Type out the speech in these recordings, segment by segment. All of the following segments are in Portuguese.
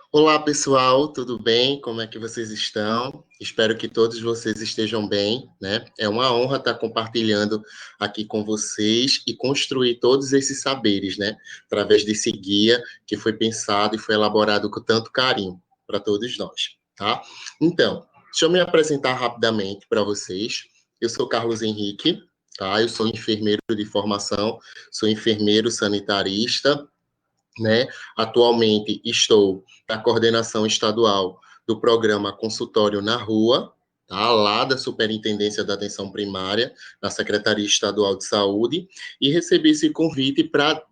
Olá, pessoal, tudo bem? Como é que vocês estão? Espero que todos vocês estejam bem, né? É uma honra estar compartilhando aqui com vocês e construir todos esses saberes, né? Através desse guia que foi pensado e foi elaborado com tanto carinho para todos nós, tá? Então, deixa eu me apresentar rapidamente para vocês. Eu sou Carlos Henrique, tá? Eu sou enfermeiro de formação, sou enfermeiro sanitarista, né? Atualmente estou na coordenação estadual do programa Consultório na Rua, tá? Lá da Superintendência da Atenção Primária, na Secretaria Estadual de Saúde, e recebi esse convite para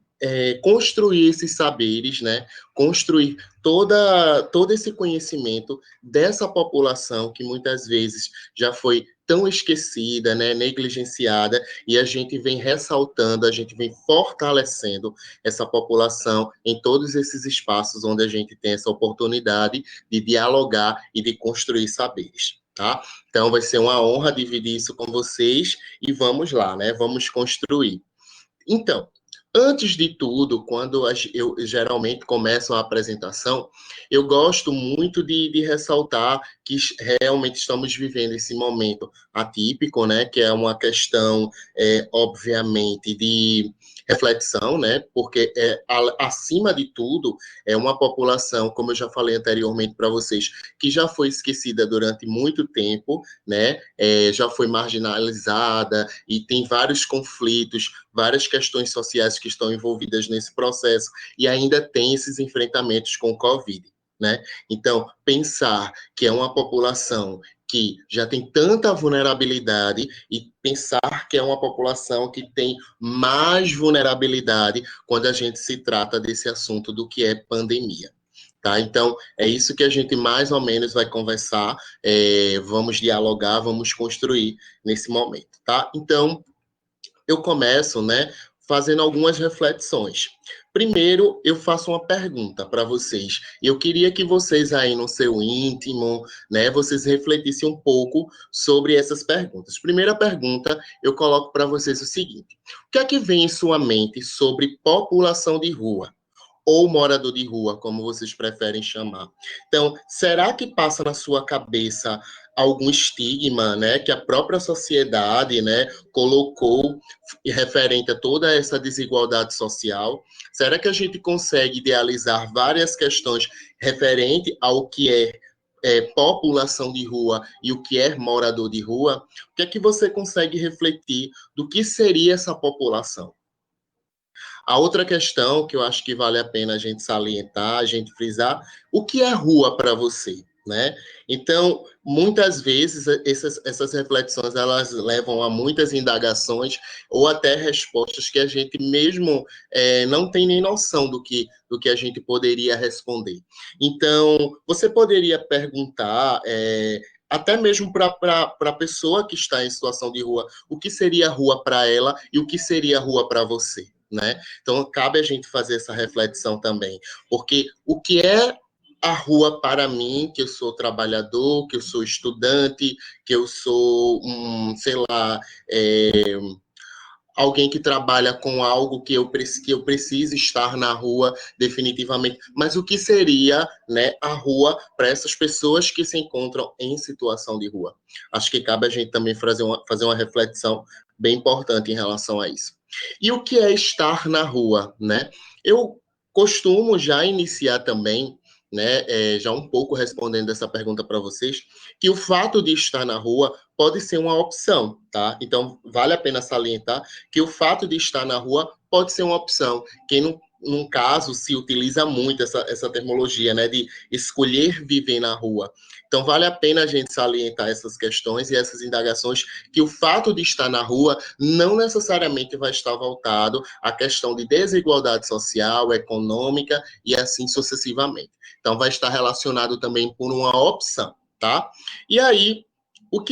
construir esses saberes, né? Construir todo esse conhecimento dessa população que muitas vezes já foi tão esquecida, né, negligenciada, e a gente vem ressaltando, a gente vem fortalecendo essa população em todos esses espaços onde a gente tem essa oportunidade de dialogar e de construir saberes, tá? Então, vai ser uma honra dividir isso com vocês e vamos lá, né? Vamos construir. Então, antes de tudo, quando eu geralmente começo a apresentação, eu gosto muito de ressaltar que realmente estamos vivendo esse momento atípico, né? Que é uma questão, obviamente, de reflexão, né? Porque, acima de tudo, é uma população, como eu já falei anteriormente para vocês, que já foi esquecida durante muito tempo, né? Já foi marginalizada e tem vários conflitos, várias questões sociais que estão envolvidas nesse processo e ainda tem esses enfrentamentos com o Covid, né? Então, pensar que é uma população que já tem tanta vulnerabilidade e pensar que é uma população que tem mais vulnerabilidade quando a gente se trata desse assunto do que é pandemia. Tá? Então, é isso que a gente mais ou menos vai conversar, vamos dialogar, vamos construir nesse momento, tá? Então, eu começo, né, fazendo algumas reflexões. Primeiro, eu faço uma pergunta para vocês. Eu queria que vocês aí no seu íntimo, né, vocês refletissem um pouco sobre essas perguntas. Primeira pergunta, eu coloco para vocês o seguinte: o que é que vem em sua mente sobre população de rua? Ou morador de rua, como vocês preferem chamar. Então, será que passa na sua cabeça algum estigma, né, que a própria sociedade, né, colocou referente a toda essa desigualdade social? Será que a gente consegue idealizar várias questões referente ao que população de rua e o que é morador de rua? O que é que você consegue refletir do que seria essa população? A outra questão que eu acho que vale a pena a gente salientar, a gente frisar, o que é rua para você, né? Então, muitas vezes essas reflexões elas levam a muitas indagações ou até respostas que a gente mesmo não tem nem noção do que a gente poderia responder. Então, você poderia perguntar até mesmo para a pessoa que está em situação de rua, o que seria rua para ela e o que seria rua para você, né? Então, cabe a gente fazer essa reflexão também, porque o que é a rua para mim, que eu sou trabalhador, que eu sou estudante, que eu sou sei lá, alguém que trabalha com algo que eu preciso estar na rua definitivamente, mas o que seria, né, a rua para essas pessoas que se encontram em situação de rua? Acho que cabe a gente também fazer uma reflexão bem importante em relação a isso. E o que é estar na rua, né? Eu costumo já iniciar também, né, já um pouco respondendo essa pergunta para vocês, que o fato de estar na rua pode ser uma opção, tá? Então, vale a pena salientar que o fato de estar na rua pode ser uma opção. Quem num caso se utiliza muito essa terminologia, né, de escolher viver na rua. Então, vale a pena a gente salientar essas questões e essas indagações, que o fato de estar na rua não necessariamente vai estar voltado à questão de desigualdade social, econômica e assim sucessivamente. Então, vai estar relacionado também por uma opção, tá? E aí, por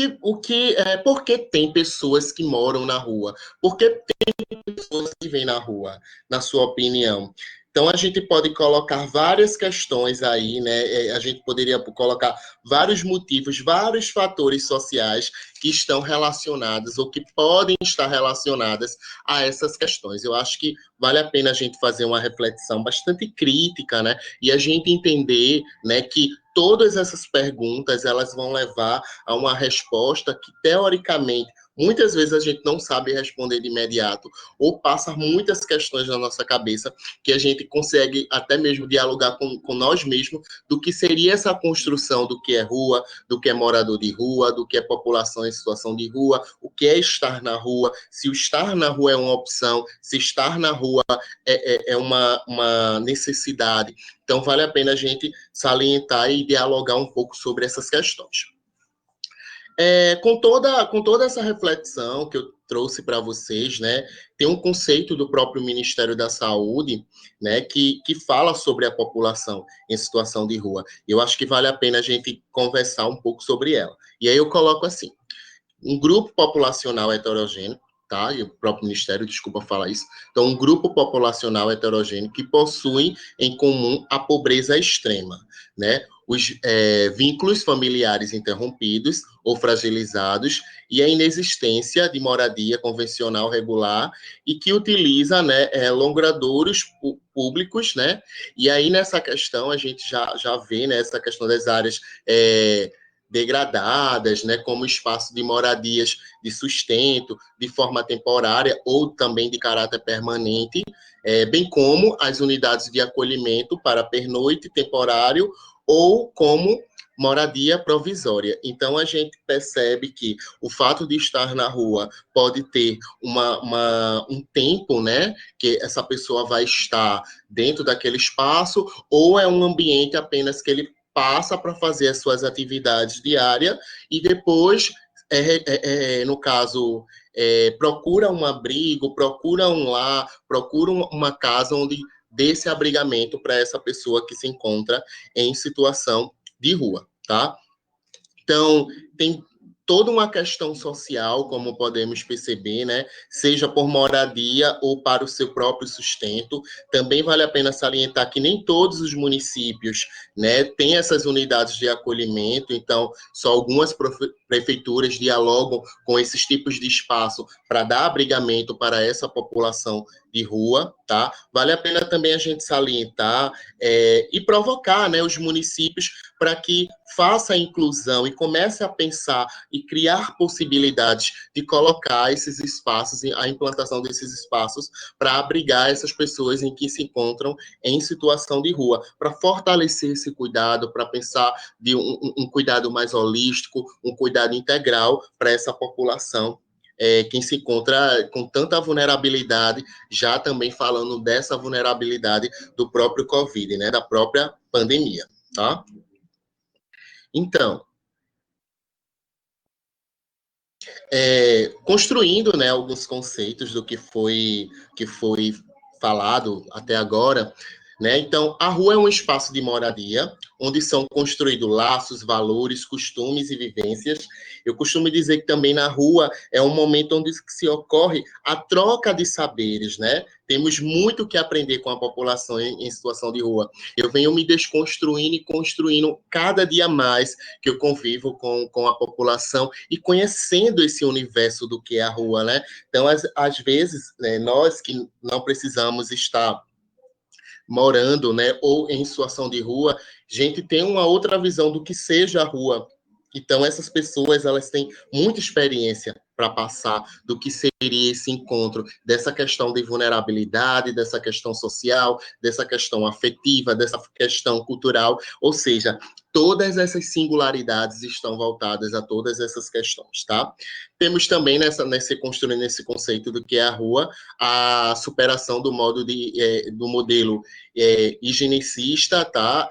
que tem pessoas que moram na rua? Por que tem pessoas que vivem na rua, na sua opinião? Então, a gente pode colocar várias questões aí, né? A gente poderia colocar vários motivos, vários fatores sociais que estão relacionados ou que podem estar relacionadas a essas questões. Eu acho que vale a pena a gente fazer uma reflexão bastante crítica, né? E a gente entender, né, que todas essas perguntas, elas vão levar a uma resposta que, teoricamente, muitas vezes a gente não sabe responder de imediato, ou passa muitas questões na nossa cabeça que a gente consegue até mesmo dialogar com nós mesmos do que seria essa construção do que é rua, do que é morador de rua, do que é população em situação de rua, o que é estar na rua, se o estar na rua é uma opção, se estar na rua é uma necessidade. Então, vale a pena a gente salientar e dialogar um pouco sobre essas questões. Com toda essa reflexão que eu trouxe para vocês, né, tem um conceito do próprio Ministério da Saúde, né, que fala sobre a população em situação de rua. Eu acho que vale a pena a gente conversar um pouco sobre ela. E aí eu coloco assim: um grupo populacional heterogêneo, tá? E o próprio Ministério, desculpa falar isso. Então, um grupo populacional heterogêneo que possui em comum a pobreza extrema, né? Os vínculos familiares interrompidos ou fragilizados e a inexistência de moradia convencional regular e que utiliza, né, longradouros públicos, né? E aí, nessa questão, a gente já vê, né, essa questão das áreas degradadas, né, como espaço de moradias de sustento, de forma temporária ou também de caráter permanente, bem como as unidades de acolhimento para pernoite temporário ou como moradia provisória. Então, a gente percebe que o fato de estar na rua pode ter um tempo, né, que essa pessoa vai estar dentro daquele espaço, ou é um ambiente apenas que ele passa para fazer as suas atividades diárias e depois, no caso, procura um abrigo, procura um lar, procura uma casa onde dê esse abrigamento para essa pessoa que se encontra em situação de rua, tá? Então, tem toda uma questão social, como podemos perceber, né? Seja por moradia ou para o seu próprio sustento. Também vale a pena salientar que nem todos os municípios, né, têm essas unidades de acolhimento, então só algumas prefeituras dialogam com esses tipos de espaço para dar abrigamento para essa população de rua, tá? Vale a pena também a gente salientar e provocar, né, os municípios para que faça a inclusão e comece a pensar e criar possibilidades de colocar esses espaços, a implantação desses espaços para abrigar essas pessoas em que se encontram em situação de rua, para fortalecer esse cuidado, para pensar de um cuidado mais holístico, um cuidado integral para essa população quem se encontra com tanta vulnerabilidade, já também falando dessa vulnerabilidade do próprio Covid, né, da própria pandemia, tá? Então, construindo, né, alguns conceitos do que foi falado até agora, né? Então, a rua é um espaço de moradia, onde são construídos laços, valores, costumes e vivências. Eu costumo dizer que também na rua é um momento onde se ocorre a troca de saberes, né? Temos muito que aprender com a população em situação de rua. Eu venho me desconstruindo e construindo cada dia mais que eu convivo com a população e conhecendo esse universo do que é a rua, né? Então, às vezes, né, nós que não precisamos estar morando, né, ou em situação de rua, gente tem uma outra visão do que seja a rua. Então, essas pessoas, elas têm muita experiência para passar do que seria esse encontro, dessa questão de vulnerabilidade, dessa questão social, dessa questão afetiva, dessa questão cultural, ou seja, todas essas singularidades estão voltadas a todas essas questões, tá? Temos também construindo esse conceito do que é a rua, a superação do modelo higienicista, tá?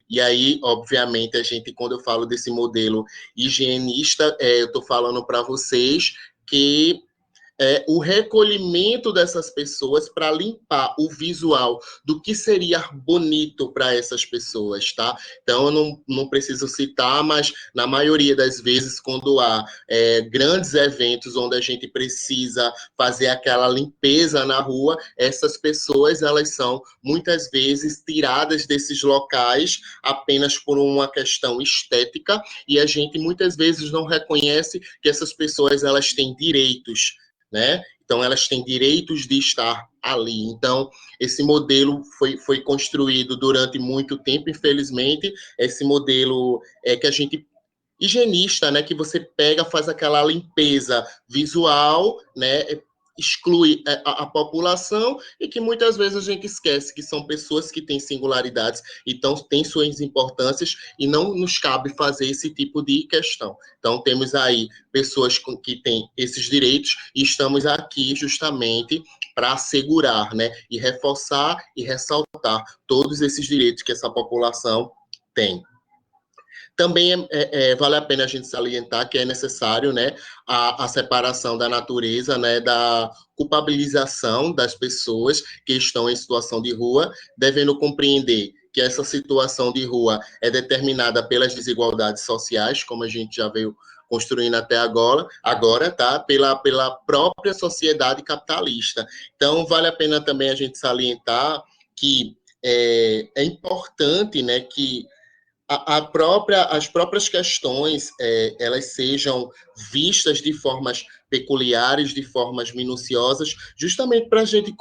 E aí, obviamente, quando eu falo desse modelo higienista, eu estou falando para vocês que o recolhimento dessas pessoas para limpar o visual do que seria bonito para essas pessoas, tá? Então, eu não preciso citar, mas na maioria das vezes, quando há grandes eventos onde a gente precisa fazer aquela limpeza na rua, essas pessoas, elas são muitas vezes tiradas desses locais apenas por uma questão estética, e a gente muitas vezes não reconhece que essas pessoas, elas têm direitos, né? Então, elas têm direitos de estar ali. Então, esse modelo foi construído durante muito tempo, infelizmente. Esse modelo que a gente higienista, né, que você pega, faz aquela limpeza visual, né, exclui a população, e que muitas vezes a gente esquece que são pessoas que têm singularidades, então têm suas importâncias, e não nos cabe fazer esse tipo de questão. Então temos aí pessoas que têm esses direitos, e estamos aqui justamente para assegurar, né, e reforçar e ressaltar todos esses direitos que essa população tem. Também vale a pena a gente salientar que é necessário, né, a separação da natureza, né, da culpabilização das pessoas que estão em situação de rua, devendo compreender que essa situação de rua é determinada pelas desigualdades sociais, como a gente já veio construindo até agora, tá? Pela própria sociedade capitalista. Então, vale a pena também a gente salientar que é importante, né, que as próprias questões elas sejam vistas de formas peculiares, de formas minuciosas, justamente para a gente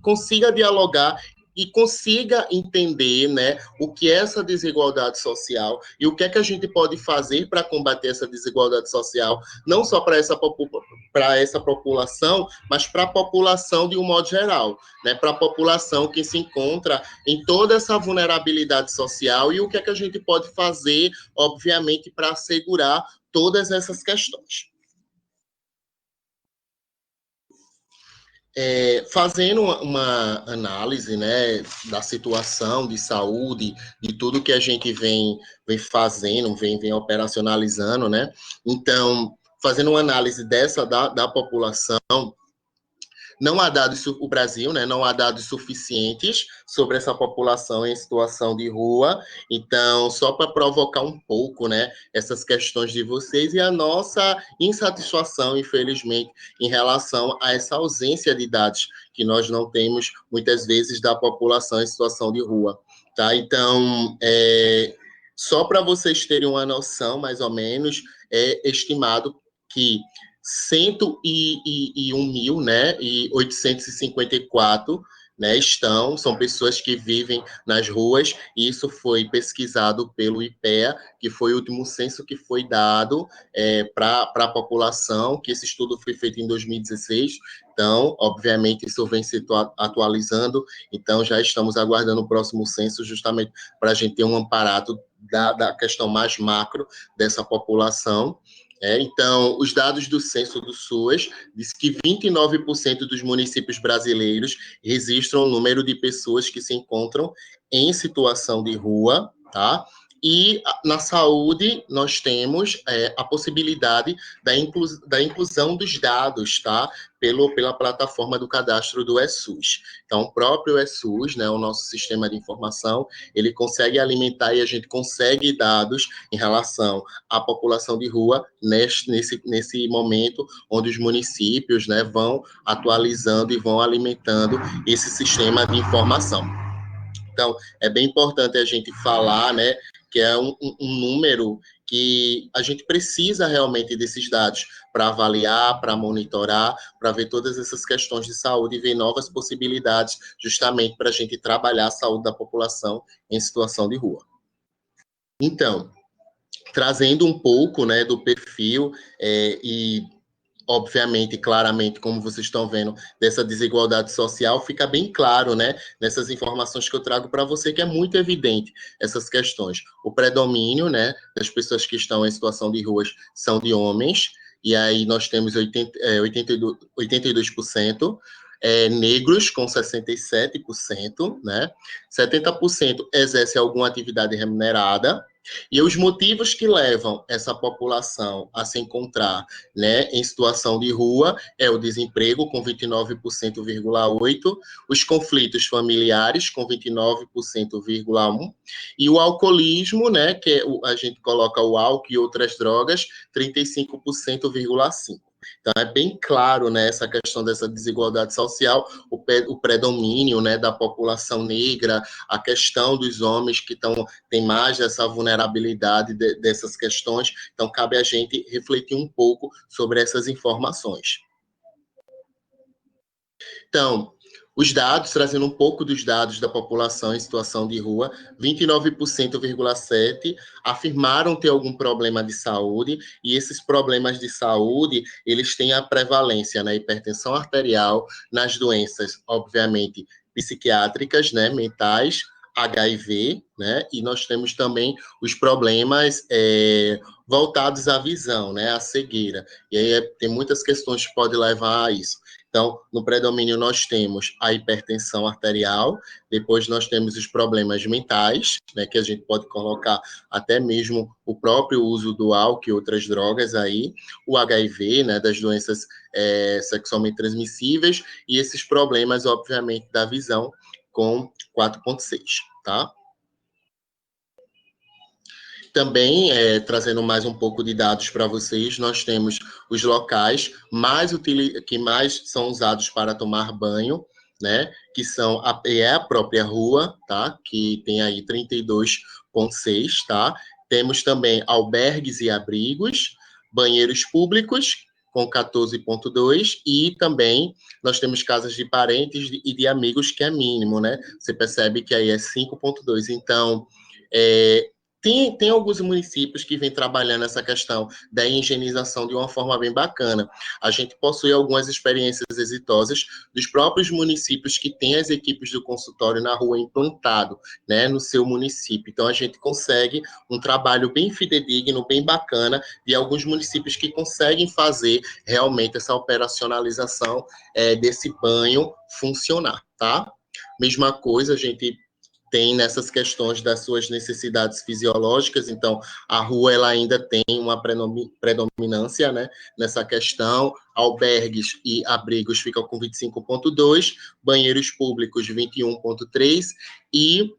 consiga dialogar e consiga entender, né, o que é essa desigualdade social e o que é que a gente pode fazer para combater essa desigualdade social, não só para essa população, mas para a população de um modo geral, né, para a população que se encontra em toda essa vulnerabilidade social, e o que é que a gente pode fazer, obviamente, para assegurar todas essas questões. Fazendo uma análise, né, da situação de saúde, de tudo que a gente vem fazendo, vem operacionalizando, né? Então, fazendo uma análise da população, não há dados, o Brasil, né, não há dados suficientes sobre essa população em situação de rua, então, só para provocar um pouco, né, essas questões de vocês e a nossa insatisfação, infelizmente, em relação a essa ausência de dados que nós não temos, muitas vezes, da população em situação de rua, tá? Então, só para vocês terem uma noção, mais ou menos, é estimado que 101 mil, né, e 854, né, são pessoas que vivem nas ruas, e isso foi pesquisado pelo IPEA, que foi o último censo que foi dado para a população, que esse estudo foi feito em 2016, então, obviamente, isso vem se atualizando, então já estamos aguardando o próximo censo, justamente para a gente ter um amparado da questão mais macro dessa população. Então, os dados do censo do SUAS diz que 29% dos municípios brasileiros registram o número de pessoas que se encontram em situação de rua, tá? E na saúde, nós temos a possibilidade da inclusão dos dados, tá? Pela plataforma do cadastro do ESUS. Então, o próprio ESUS, né, o nosso sistema de informação, ele consegue alimentar e a gente consegue dados em relação à população de rua nesse momento, onde os municípios, né, vão atualizando e vão alimentando esse sistema de informação. Então, é bem importante a gente falar, né, que é um número que a gente precisa realmente desses dados para avaliar, para monitorar, para ver todas essas questões de saúde e ver novas possibilidades, justamente para a gente trabalhar a saúde da população em situação de rua. Então, trazendo um pouco, né, do perfil e obviamente, claramente, como vocês estão vendo, dessa desigualdade social, fica bem claro, né, nessas informações que eu trago para você, que é muito evidente essas questões. O predomínio, né, das pessoas que estão em situação de ruas são de homens, e aí nós temos 82%, negros com 67%, né, 70% exerce alguma atividade remunerada, E os motivos que levam essa população a se encontrar, né, em situação de rua é o desemprego, com 29,8%, os conflitos familiares, com 29,1%, e o alcoolismo, né, a gente coloca o álcool e outras drogas, 35,5%. Então, é bem claro, né, essa questão dessa desigualdade social, o predomínio, né, da população negra, a questão dos homens que têm mais essa vulnerabilidade dessas questões. Então, cabe a gente refletir um pouco sobre essas informações. Então, os dados, trazendo um pouco dos dados da população em situação de rua, 29,7% afirmaram ter algum problema de saúde, e esses problemas de saúde, eles têm a prevalência na hipertensão arterial, nas doenças, obviamente, psiquiátricas, né, mentais, HIV, né, e nós temos também os problemas voltados à visão, né, à cegueira. E aí tem muitas questões que podem levar a isso. Então, no predomínio, nós temos a hipertensão arterial, depois nós temos os problemas mentais, né, que a gente pode colocar até mesmo o próprio uso do álcool e outras drogas aí, o HIV, né, das doenças sexualmente transmissíveis, e esses problemas, obviamente, da visão, com 4,6, tá? Também, trazendo mais um pouco de dados para vocês, nós temos os locais que mais são usados para tomar banho, né? Que é a própria rua, tá? Que tem aí 32,6, tá? Temos também albergues e abrigos, banheiros públicos, com 14,2, e também nós temos casas de parentes e de amigos, que é mínimo, né? Você percebe que aí é 5,2. Então, tem alguns municípios que vêm trabalhando essa questão da higienização de uma forma bem bacana. A gente possui algumas experiências exitosas dos próprios municípios que têm as equipes do consultório na rua implantado, né, no seu município. Então, a gente consegue um trabalho bem fidedigno, bem bacana, de alguns municípios que conseguem fazer realmente essa operacionalização desse banho funcionar, tá? Mesma coisa, a gente tem nessas questões das suas necessidades fisiológicas, então a rua ela ainda tem uma predominância, né, nessa questão, albergues e abrigos ficam com 25,2, banheiros públicos 21,3 e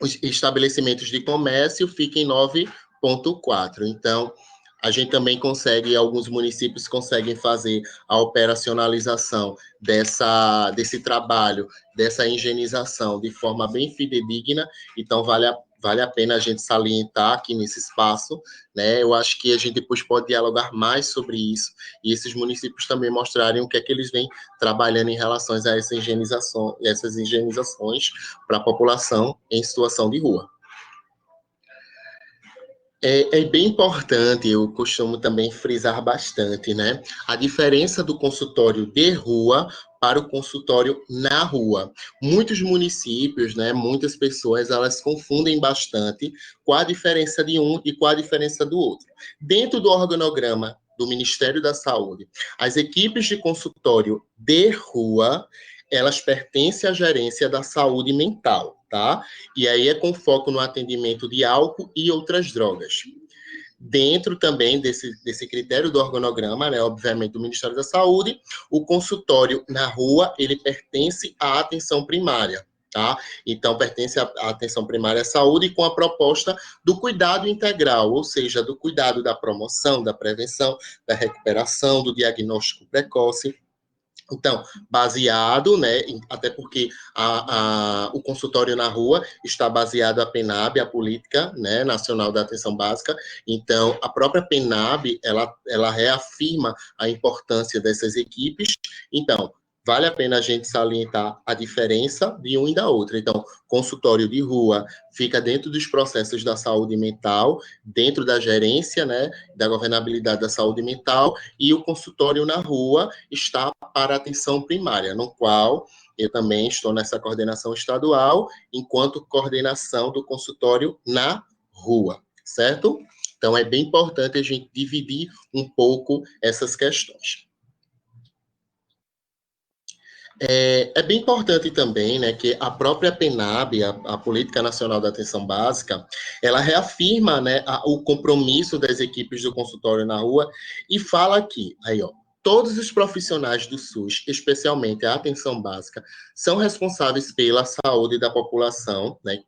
os estabelecimentos de comércio ficam em 9,4. Então, a gente também consegue, alguns municípios conseguem fazer a operacionalização desse trabalho, dessa higienização de forma bem fidedigna, então vale a pena a gente salientar aqui nesse espaço, né? Eu acho que a gente depois pode dialogar mais sobre isso, e esses municípios também mostrarem o que é que eles vêm trabalhando em relação a essas higienizações para a população em situação de rua. É bem importante, eu costumo também frisar bastante, né? A diferença do consultório de rua para o consultório na rua. Muitos municípios, né, muitas pessoas, elas confundem bastante qual a diferença de um e qual a diferença do outro. Dentro do organograma do Ministério da Saúde, as equipes de consultório de rua, elas pertencem à gerência da saúde mental, tá? E aí é com foco no atendimento de álcool e outras drogas. Dentro também desse critério do organograma, né, obviamente do Ministério da Saúde, o consultório na rua, ele pertence à atenção primária, tá? Então, pertence à atenção primária à saúde com a proposta do cuidado integral, ou seja, do cuidado da promoção, da prevenção, da recuperação, do diagnóstico precoce. Então, baseado, né, até porque o consultório na rua está baseado a PENAB, a Política, né, Nacional da Atenção Básica. Então, a própria PENAB, ela reafirma a importância dessas equipes. Então, vale a pena a gente salientar a diferença de um e da outra. Então, consultório de rua fica dentro dos processos da saúde mental, dentro da gerência, né, da governabilidade da saúde mental, e o consultório na rua está para atenção primária, no qual eu também estou nessa coordenação estadual, enquanto coordenação do consultório na rua, certo? Então, é bem importante a gente dividir um pouco essas questões. É bem importante também, né, que a própria PNAB, a Política Nacional da Atenção Básica, ela reafirma, né, o compromisso das equipes do consultório na rua e fala aqui, aí, ó, todos os profissionais do SUS, especialmente a atenção básica, são responsáveis pela saúde da população, né,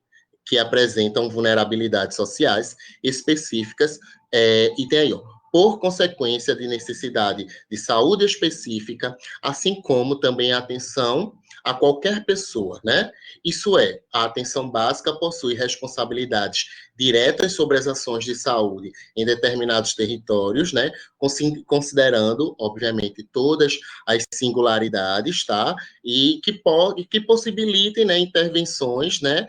que apresentam vulnerabilidades sociais específicas, e tem aí, ó, por consequência de necessidade de saúde específica, assim como também a atenção a qualquer pessoa, né? Isso é, a atenção básica possui responsabilidades diretas sobre as ações de saúde em determinados territórios, né? Considerando, obviamente, todas as singularidades, tá? E que possibilitem, né, intervenções, né,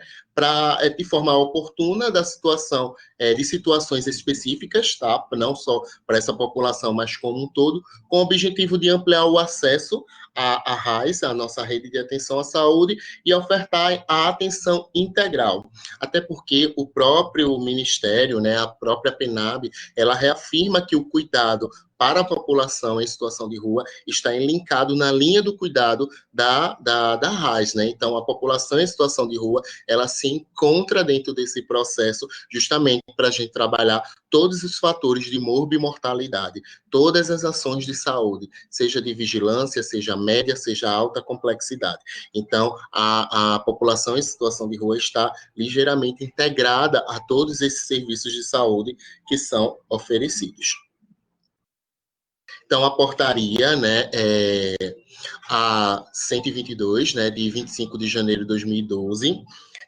de forma oportuna da situação, de situações específicas, tá? Não só para essa população, mas como um todo, com o objetivo de ampliar o acesso à RAIS, a nossa rede de atenção à saúde, e ofertar a atenção integral. Até porque o próprio Ministério, né, a própria PNAB, ela reafirma que o cuidado para a população em situação de rua está linkado na linha do cuidado da RAIS, né? Então, a população em situação de rua, ela se encontra dentro desse processo justamente para a gente trabalhar todos os fatores de morbimortalidade, todas as ações de saúde, seja de vigilância, seja média, seja alta complexidade. Então, a população em situação de rua está ligeiramente integrada a todos esses serviços de saúde que são oferecidos. Então, a portaria, né, a 122, né, de 25 de janeiro de 2012,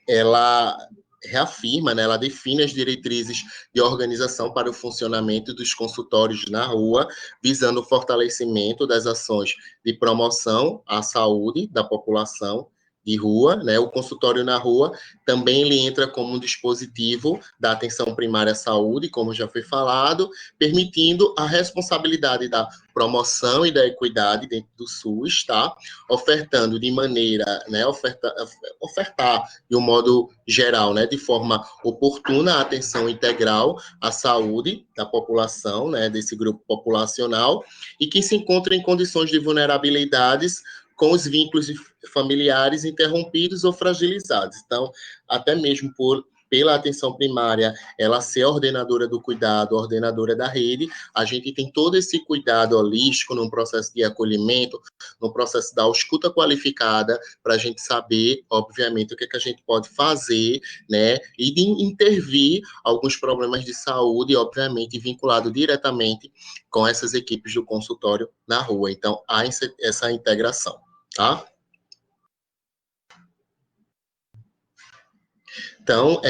ela reafirma, né, ela define as diretrizes de organização para o funcionamento dos consultórios na rua, visando o fortalecimento das ações de promoção à saúde da população de rua, né? O consultório na rua também ele entra como um dispositivo da atenção primária à saúde, como já foi falado, permitindo a responsabilidade da promoção e da equidade dentro do SUS, tá? Ofertando de maneira, né, ofertar de um modo geral, né, de forma oportuna a atenção integral à saúde da população, né, desse grupo populacional, e que se encontra em condições de vulnerabilidades com os vínculos familiares interrompidos ou fragilizados. Então, até mesmo pela atenção primária, ela ser ordenadora do cuidado, ordenadora da rede, a gente tem todo esse cuidado holístico no processo de acolhimento, no processo da escuta qualificada, para a gente saber, obviamente, o que a gente pode fazer, né, e de intervir alguns problemas de saúde, obviamente, vinculado diretamente com essas equipes do consultório na rua. Então, há essa integração, tá? Então,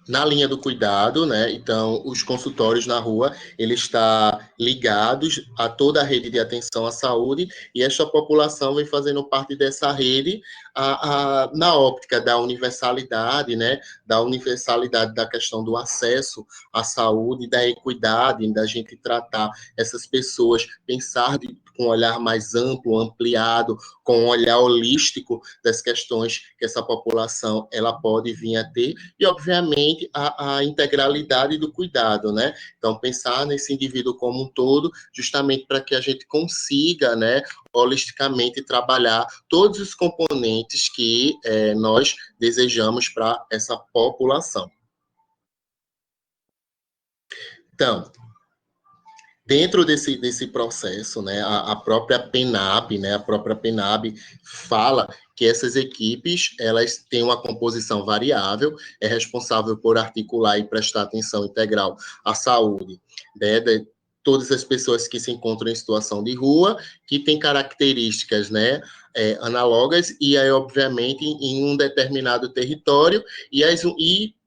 na linha do cuidado, né? Então, os consultórios na rua, ele está ligados a toda a rede de atenção à saúde e esta população vem fazendo parte dessa rede na óptica da universalidade, né? Da universalidade da questão do acesso à saúde, da equidade, da gente tratar essas pessoas, pensar com um olhar mais amplo, ampliado, com um olhar holístico das questões que essa população ela pode vir a ter e, obviamente, a integralidade do cuidado, né? Então, pensar nesse indivíduo como um todo, justamente para que a gente consiga, né, holisticamente trabalhar todos os componentes que nós desejamos para essa população. Então, dentro desse processo, né, a própria PNAB, né, a própria PNAB fala que essas equipes, elas têm uma composição variável, é responsável por articular e prestar atenção integral à saúde, né, de todas as pessoas que se encontram em situação de rua, que têm características, né, análogas, e aí, obviamente, em um determinado território, e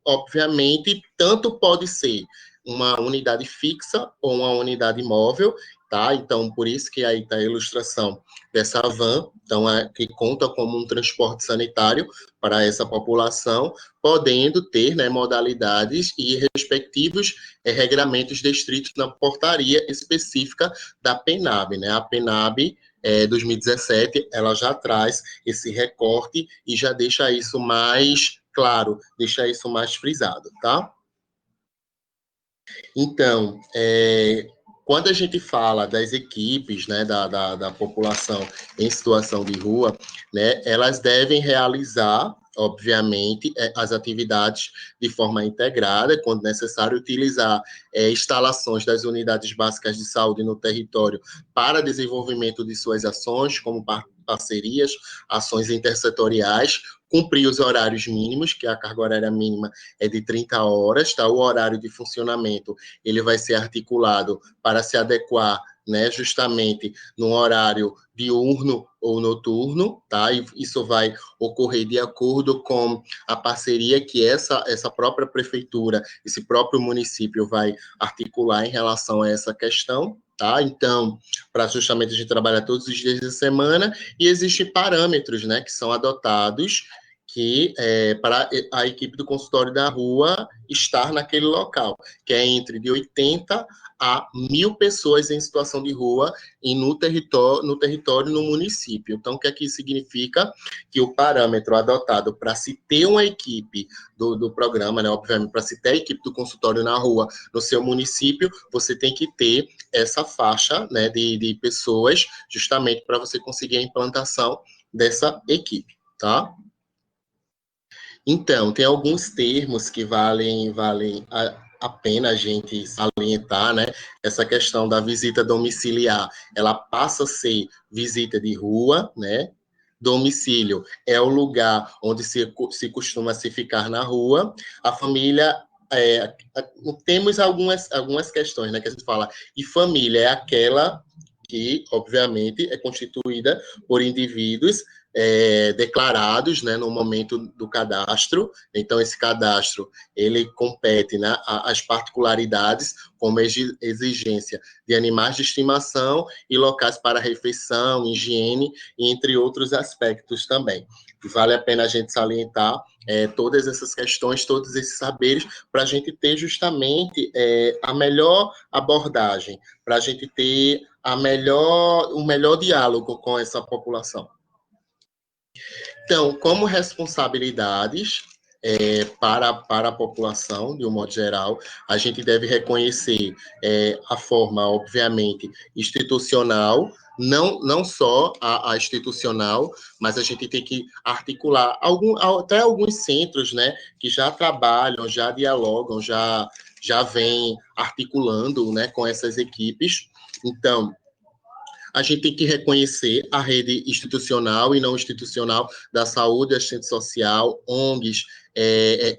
obviamente, tanto pode ser uma unidade fixa ou uma unidade móvel, tá? Então, por isso que aí está a ilustração dessa van, então, que conta como um transporte sanitário para essa população, podendo ter, né, modalidades e respectivos regramentos descritos na portaria específica da PNAB, né? A PNAB 2017, ela já traz esse recorte e já deixa isso mais claro, deixa isso mais frisado, tá? Então, quando a gente fala das equipes, né, da população em situação de rua, né, elas devem realizar, obviamente, as atividades de forma integrada, quando necessário, utilizar instalações das unidades básicas de saúde no território para desenvolvimento de suas ações, como parcerias, ações intersetoriais, cumprir os horários mínimos, que a carga horária mínima é de 30 horas, tá? O horário de funcionamento, ele vai ser articulado para se adequar, né, justamente no horário diurno ou noturno, tá? E isso vai ocorrer de acordo com a parceria que essa própria prefeitura, esse próprio município vai articular em relação a essa questão, tá? Então, para justamente a gente trabalhar todos os dias da semana, e existem parâmetros, né, que são adotados que para a equipe do consultório da rua estar naquele local, que é entre de 80 a 1.000 pessoas em situação de rua e no território, no município. Então, o que aqui significa que o parâmetro adotado para se ter uma equipe do programa, né, obviamente, para se ter a equipe do consultório na rua no seu município, você tem que ter essa faixa, né, de pessoas, justamente para você conseguir a implantação dessa equipe, tá? Então, tem alguns termos que valem a pena a gente salientar, né? Essa questão da visita domiciliar, ela passa a ser visita de rua, né? Domicílio é o lugar onde se costuma se ficar na rua. A família, temos algumas questões, né? Que a gente fala, e família é aquela que, obviamente, é constituída por indivíduos declarados, né, no momento do cadastro. Então, esse cadastro, ele compete, né, às particularidades, como exigência de animais de estimação e locais para refeição, higiene, entre outros aspectos também. Vale a pena a gente salientar todas essas questões, todos esses saberes, para a gente ter justamente a melhor abordagem, para a gente ter o melhor diálogo com essa população. Então, como responsabilidades para a população, de um modo geral, a gente deve reconhecer a forma, obviamente, institucional, não só a institucional, mas a gente tem que articular até alguns centros, né, que já trabalham, já dialogam, já vêm articulando, né, com essas equipes. Então, a gente tem que reconhecer a rede institucional e não institucional da saúde, assistente social, ONGs,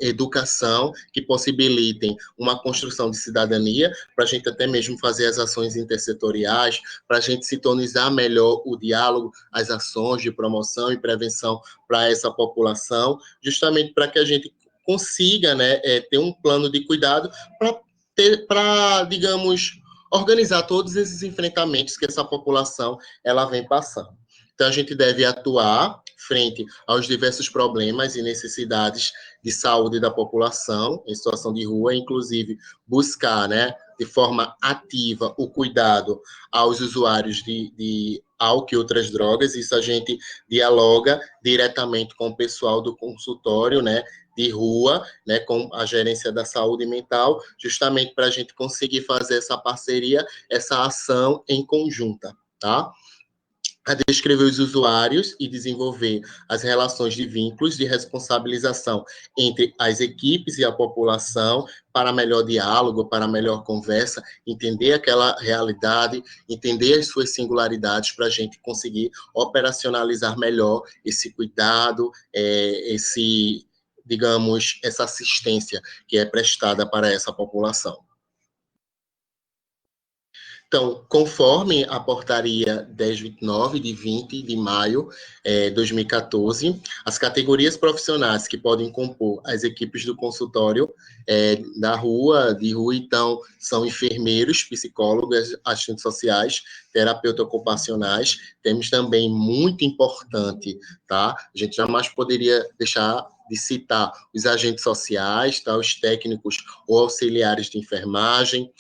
educação, que possibilitem uma construção de cidadania, para a gente até mesmo fazer as ações intersetoriais, para a gente sintonizar melhor o diálogo, as ações de promoção e prevenção para essa população, justamente para que a gente consiga, né, ter um plano de cuidado para, digamos, organizar todos esses enfrentamentos que essa população ela vem passando. Então, a gente deve atuar frente aos diversos problemas e necessidades de saúde da população em situação de rua, inclusive buscar, né, de forma ativa o cuidado aos usuários de álcool e outras drogas. Isso a gente dialoga diretamente com o pessoal do consultório, né, de rua, né, com a gerência da saúde mental, justamente para a gente conseguir fazer essa parceria, essa ação em conjunta, tá? A descrever os usuários e desenvolver as relações de vínculos de responsabilização entre as equipes e a população para melhor diálogo, para melhor conversa, entender aquela realidade, entender as suas singularidades para a gente conseguir operacionalizar melhor esse cuidado, digamos, essa assistência que é prestada para essa população. Então, conforme a portaria 1029, de 20 de maio de 2014, as categorias profissionais que podem compor as equipes do consultório de rua, então, são enfermeiros, psicólogos, assistentes sociais, terapeutas ocupacionais. Temos também, muito importante, tá? A gente jamais poderia deixar de citar os agentes sociais, tá? Os técnicos ou auxiliares de enfermagem,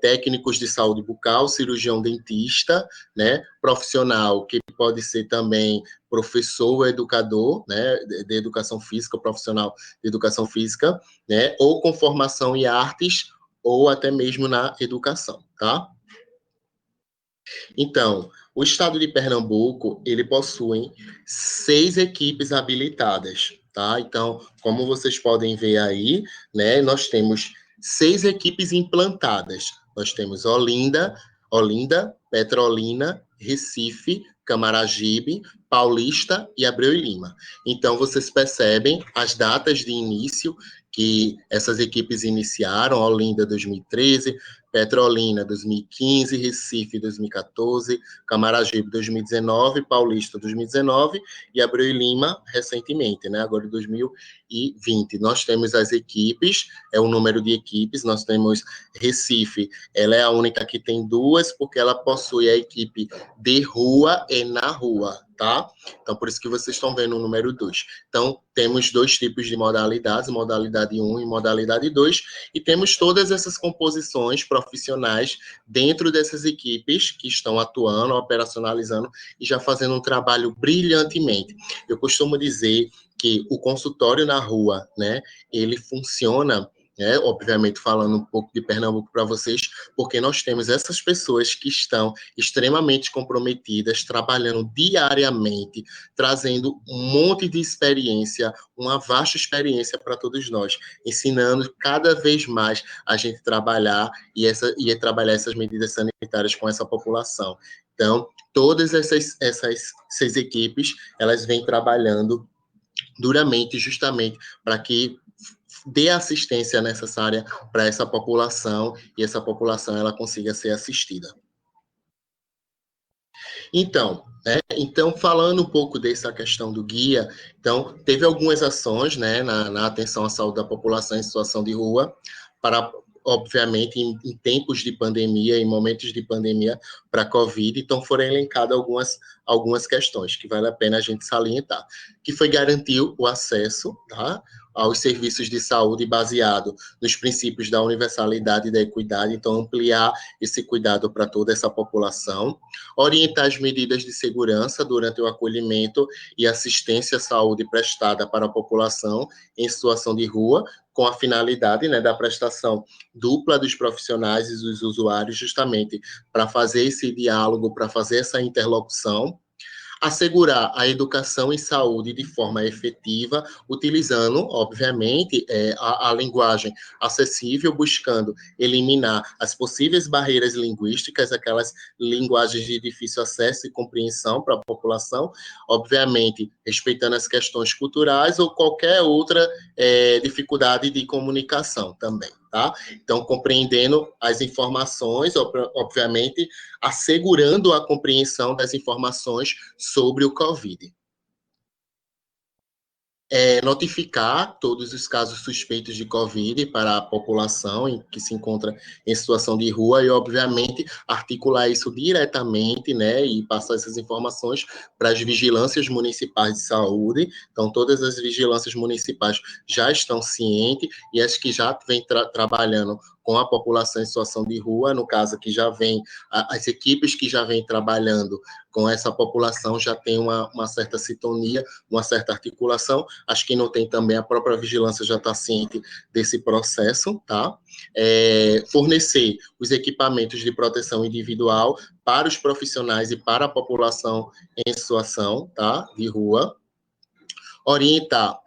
técnicos de saúde bucal, cirurgião dentista, né, profissional que pode ser também professor ou educador, né, de educação física, profissional de educação física, né, ou com formação em artes, ou até mesmo na educação, tá? Então, o estado de Pernambuco, ele possui 6 equipes habilitadas, tá? Então, como vocês podem ver aí, né, nós temos 6 equipes implantadas. Nós temos Olinda, Petrolina, Recife, Camaragibe, Paulista e Abreu e Lima. Então, vocês percebem as datas de início que essas equipes iniciaram: Olinda 2013, Petrolina 2015, Recife 2014, Camaragibe 2019, Paulista 2019 e Abreu e Lima recentemente, né, agora em 2020. Nós temos as equipes, é o número de equipes, nós temos Recife, ela é a única que tem duas, porque ela possui a equipe de rua e na rua, tá? Então, por isso que vocês estão vendo o número 2. Então, temos dois tipos de modalidades, modalidade 1 e modalidade 2, e temos todas essas composições profissionais dentro dessas equipes que estão atuando, operacionalizando e já fazendo um trabalho brilhantemente. Eu costumo dizer que o consultório na rua, né, ele funciona, né, obviamente falando um pouco de Pernambuco para vocês, porque nós temos essas pessoas que estão extremamente comprometidas, trabalhando diariamente, trazendo um monte de experiência, uma vasta experiência para todos nós, ensinando cada vez mais a gente trabalhar e trabalhar essas medidas sanitárias com essa população. Então, todas essas 6 equipes, elas vêm trabalhando duramente, justamente para que dê a assistência necessária para essa população e essa população ela consiga ser assistida. Então, né, então falando um pouco dessa questão do guia, então teve algumas ações, né, na atenção à saúde da população em situação de rua, para obviamente em tempos de pandemia, em momentos de pandemia para a Covid, então foram elencadas algumas questões que vale a pena a gente salientar, que foi garantir o acesso, tá, aos serviços de saúde baseado nos princípios da universalidade e da equidade, então ampliar esse cuidado para toda essa população, orientar as medidas de segurança durante o acolhimento e assistência à saúde prestada para a população em situação de rua, com a finalidade, né, da prestação dupla dos profissionais e dos usuários, justamente para fazer esse diálogo, para fazer essa interlocução, assegurar a educação em saúde de forma efetiva, utilizando, obviamente, a linguagem acessível, buscando eliminar as possíveis barreiras linguísticas, aquelas linguagens de difícil acesso e compreensão para a população, obviamente, respeitando as questões culturais ou qualquer outra dificuldade de comunicação também, tá? Então, compreendendo as informações, obviamente, assegurando a compreensão das informações sobre o Covid. Notificar todos os casos suspeitos de Covid para a população que se encontra em situação de rua e, obviamente, articular isso diretamente, né, e passar essas informações para as vigilâncias municipais de saúde. Então, todas as vigilâncias municipais já estão cientes e as que já vêm trabalhando com a população em situação de rua, no caso que já vem, as equipes que já vêm trabalhando com essa população já tem uma certa sintonia, uma certa articulação. Acho que não tem também, a própria vigilância já está ciente desse processo, tá? Fornecer os equipamentos de proteção individual para os profissionais e para a população em situação, tá? De rua. Orientar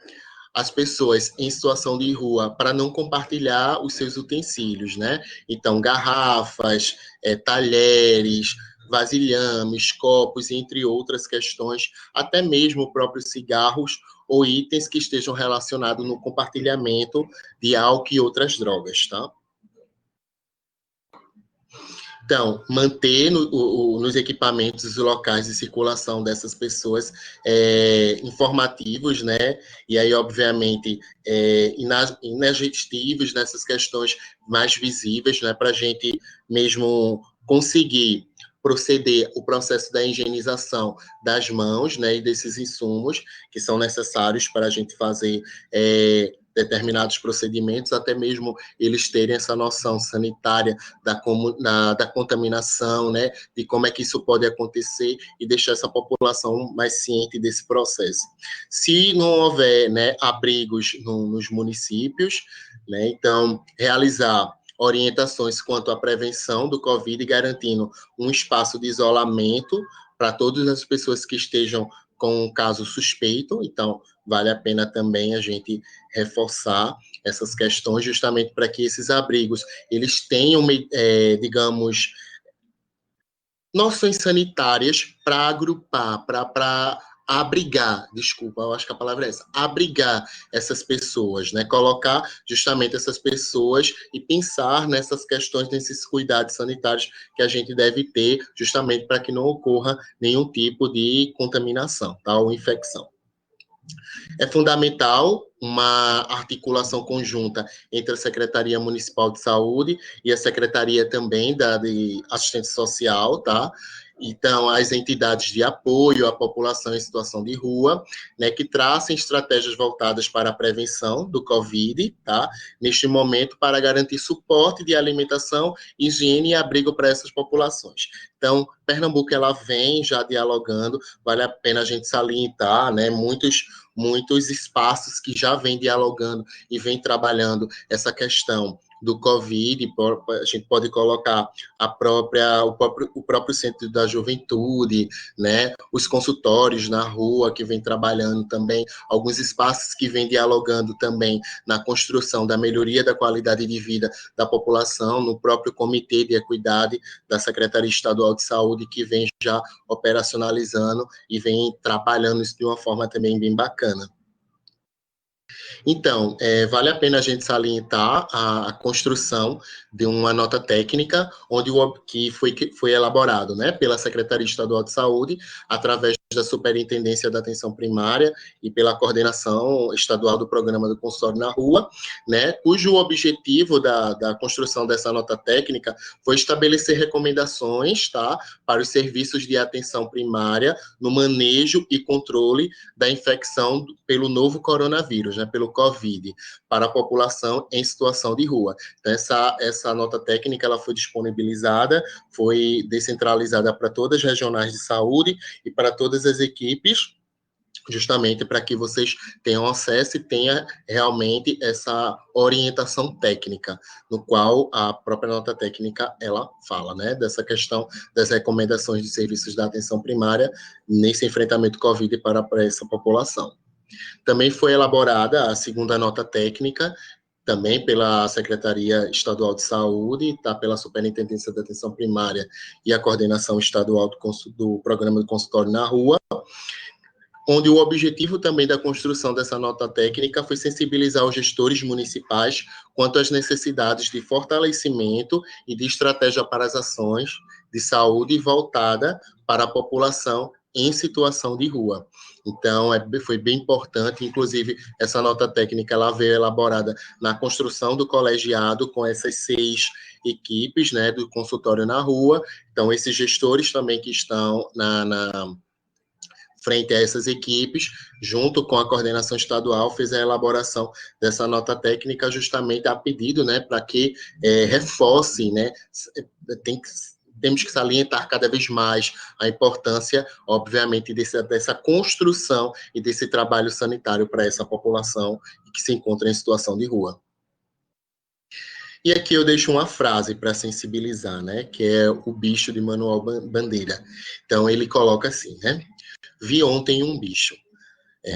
as pessoas em situação de rua para não compartilhar os seus utensílios, né? Então, garrafas, talheres, vasilhames, copos, entre outras questões, até mesmo próprios cigarros ou itens que estejam relacionados no compartilhamento de álcool e outras drogas, tá? Então, manter nos equipamentos os locais de circulação dessas pessoas informativos, né? E aí, obviamente, inagestivos nessas questões mais visíveis, né? Para a gente mesmo conseguir proceder o processo da higienização das mãos, né? E desses insumos que são necessários para a gente fazer determinados procedimentos, até mesmo eles terem essa noção sanitária da contaminação, né, de como é que isso pode acontecer e deixar essa população mais ciente desse processo. Se não houver, né, abrigos nos municípios, né, então realizar, orientações quanto à prevenção do Covid, garantindo um espaço de isolamento para todas as pessoas que estejam com um caso suspeito. Então, vale a pena também a gente reforçar essas questões, justamente para que esses abrigos, eles tenham, digamos, noções sanitárias para agrupar, para abrigar, desculpa, eu acho que a palavra é essa, abrigar essas pessoas, né? Colocar justamente essas pessoas e pensar nessas questões, nesses cuidados sanitários que a gente deve ter, justamente para que não ocorra nenhum tipo de contaminação, tá? Ou infecção. É fundamental uma articulação conjunta entre a Secretaria Municipal de Saúde e a Secretaria também de Assistência Social, tá? Então, as entidades de apoio à população em situação de rua, né, que tracem estratégias voltadas para a prevenção do Covid, tá? Neste momento, para garantir suporte de alimentação, higiene e abrigo para essas populações. Então, Pernambuco, ela vem já dialogando, vale a pena a gente salientar, né, muitos espaços que já vêm dialogando e vêm trabalhando essa questão do Covid. A gente pode colocar o próprio Centro da Juventude, né, os consultórios na rua que vem trabalhando também, alguns espaços que vêm dialogando também na construção da melhoria da qualidade de vida da população, no próprio Comitê de Equidade da Secretaria Estadual de Saúde, que vem já operacionalizando e vem trabalhando isso de uma forma também bem bacana. Então, vale a pena a gente salientar a construção de uma nota técnica, que foi elaborado, né, pela Secretaria Estadual de Saúde, através da Superintendência da Atenção Primária e pela coordenação estadual do Programa do Consultório na Rua, né, cujo objetivo da construção dessa nota técnica foi estabelecer recomendações, tá, para os serviços de atenção primária no manejo e controle da infecção pelo novo coronavírus, né, pelo Covid, para a população em situação de rua. Então, essa nota técnica ela foi disponibilizada, foi descentralizada para todas as regionais de saúde e para todas as equipes, justamente para que vocês tenham acesso e tenha realmente essa orientação técnica, no qual a própria nota técnica, ela fala, né, dessa questão das recomendações de serviços da atenção primária nesse enfrentamento Covid para essa população. Também foi elaborada a segunda nota técnica, também pela Secretaria Estadual de Saúde, tá, pela Superintendência da Atenção Primária e a Coordenação Estadual do Programa de Consultório na Rua, onde o objetivo também da construção dessa nota técnica foi sensibilizar os gestores municipais quanto às necessidades de fortalecimento e de estratégia para as ações de saúde voltada para a população em situação de rua. Então, foi bem importante, inclusive, essa nota técnica ela veio elaborada na construção do colegiado com essas 6 equipes, né, do consultório na rua. Então, esses gestores também que estão frente a essas equipes, junto com a coordenação estadual, fez a elaboração dessa nota técnica justamente a pedido, né, para que reforce, né, temos que salientar cada vez mais a importância, obviamente, dessa construção e desse trabalho sanitário para essa população que se encontra em situação de rua. E aqui eu deixo uma frase para sensibilizar, né, que é o bicho de Manuel Bandeira. Então, ele coloca assim, né, vi ontem um bicho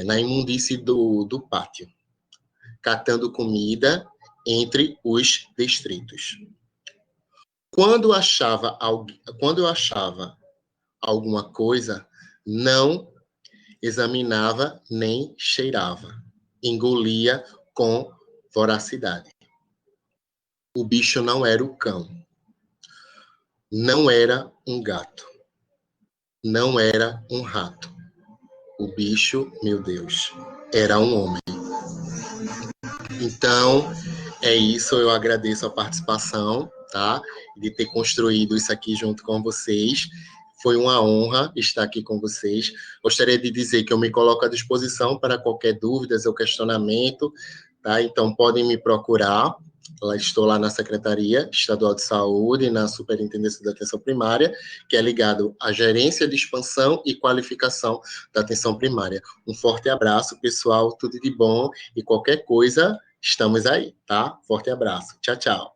na imundície do pátio, catando comida entre os destritos. Quando eu achava alguma coisa, não examinava nem cheirava. Engolia com voracidade. O bicho não era o cão. Não era um gato. Não era um rato. O bicho, meu Deus, era um homem. Então, é isso. Eu agradeço a participação, tá? De ter construído isso aqui junto com vocês. Foi uma honra estar aqui com vocês. Gostaria de dizer que eu me coloco à disposição para qualquer dúvida ou questionamento, tá? Então, podem me procurar. Estou lá na Secretaria Estadual de Saúde, na Superintendência da Atenção Primária, que é ligado à Gerência de Expansão e Qualificação da Atenção Primária. Um forte abraço, pessoal, tudo de bom, e qualquer coisa, estamos aí, tá? Forte abraço. Tchau, tchau.